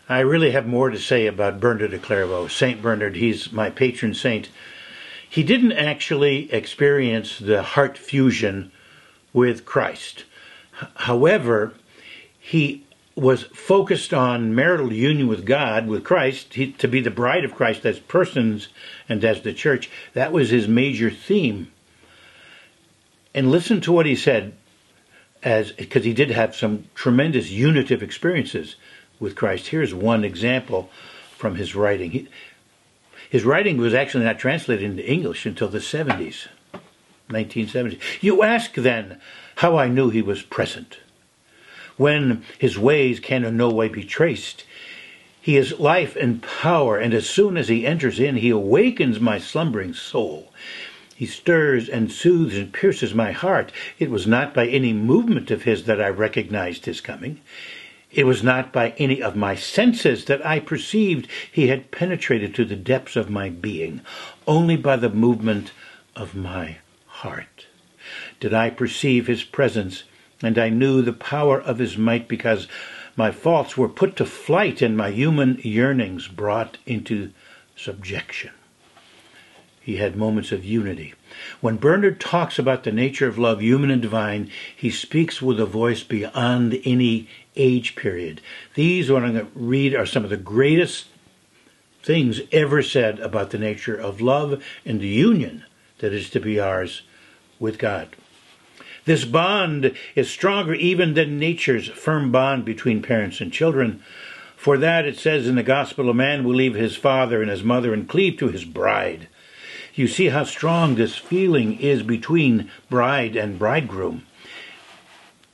I really have more to say about Bernard de Clairvaux. Saint Bernard, he's my patron saint. He didn't actually experience the heart fusion with Christ. However, he was focused on marital union with God, with Christ, to be the bride of Christ as persons and as the church. That was his major theme. And listen to what he said, because he did have some tremendous unitive experiences with Christ. Here's one example from his writing. His writing was actually not translated into English until the 70s, 1970s. You ask then how I knew he was present, when his ways can in no way be traced. He is life and power, and as soon as he enters in, he awakens my slumbering soul. He stirs and soothes and pierces my heart. It was not by any movement of his that I recognized his coming. It was not by any of my senses that I perceived he had penetrated to the depths of my being. Only by the movement of my heart did I perceive his presence, and I knew the power of his might, because my faults were put to flight and my human yearnings brought into subjection. He had moments of unity. When Bernard talks about the nature of love, human and divine, he speaks with a voice beyond any age period. These, what I'm going to read, are some of the greatest things ever said about the nature of love and the union that is to be ours with God. This bond is stronger even than nature's firm bond between parents and children. For that, it says in the Gospel, a man will leave his father and his mother and cleave to his bride. You see how strong this feeling is between bride and bridegroom.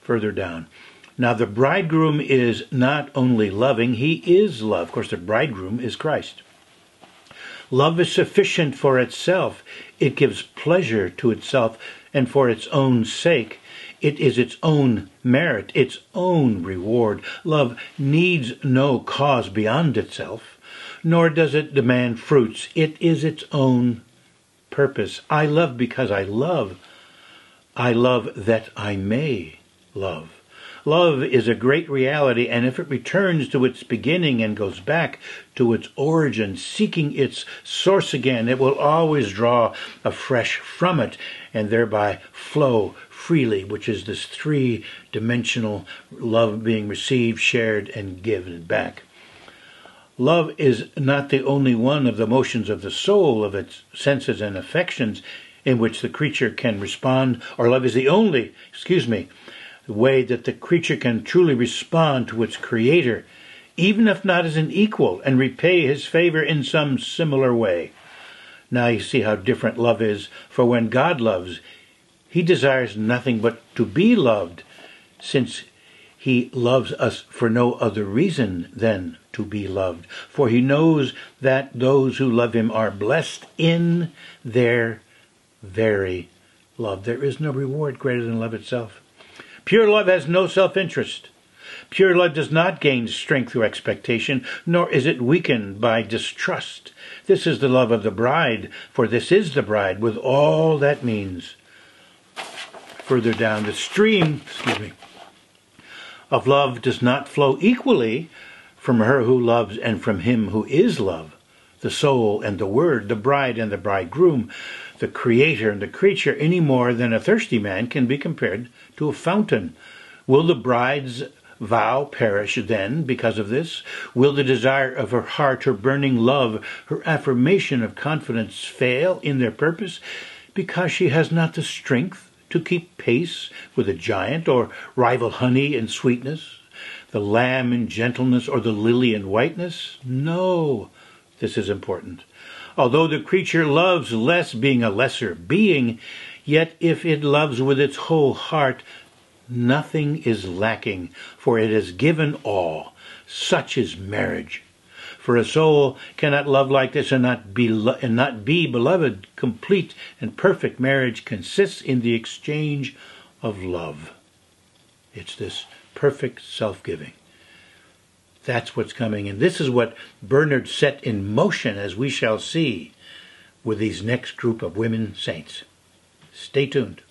Further down. Now the bridegroom is not only loving, he is love. Of course, the bridegroom is Christ. Love is sufficient for itself. It gives pleasure to itself, and for its own sake. It is its own merit, its own reward. Love needs no cause beyond itself, nor does it demand fruits. It is its own purpose. I love because I love. I love that I may love. Love is a great reality, and if it returns to its beginning and goes back to its origin, seeking its source again, it will always draw afresh from it, and thereby flow freely, which is this three-dimensional love being received, shared, and given back. Love is not the only one of the motions of the soul, of its senses and affections, in which the creature can respond, or love is the only, the way that the creature can truly respond to its Creator, even if not as an equal, and repay his favor in some similar way. Now you see how different love is, for when God loves, he desires nothing but to be loved, since he loves us for no other reason than to be loved. For he knows that those who love him are blessed in their very love. There is no reward greater than love itself. Pure love has no self-interest. Pure love does not gain strength through expectation, nor is it weakened by distrust. This is the love of the bride, for this is the bride, with all that means. Further down, the stream, of love does not flow equally from her who loves and from him who is love. The soul and the word, the bride and the bridegroom, the creator and the creature, any more than a thirsty man can be compared to a fountain. Will the bride's vow perish then because of this? Will the desire of her heart, her burning love, her affirmation of confidence fail in their purpose because she has not the strength to keep pace with a giant, or rival honey in sweetness, the lamb in gentleness, or the lily in whiteness? No, this is important. Although the creature loves less, being a lesser being, yet if it loves with its whole heart, nothing is lacking, for it has given all. Such is marriage. For a soul cannot love like this and not be beloved. Complete and perfect marriage consists in the exchange of love. It's this perfect self-giving. That's what's coming. And this is what Bernard set in motion, as we shall see, with these next group of women saints. Stay tuned.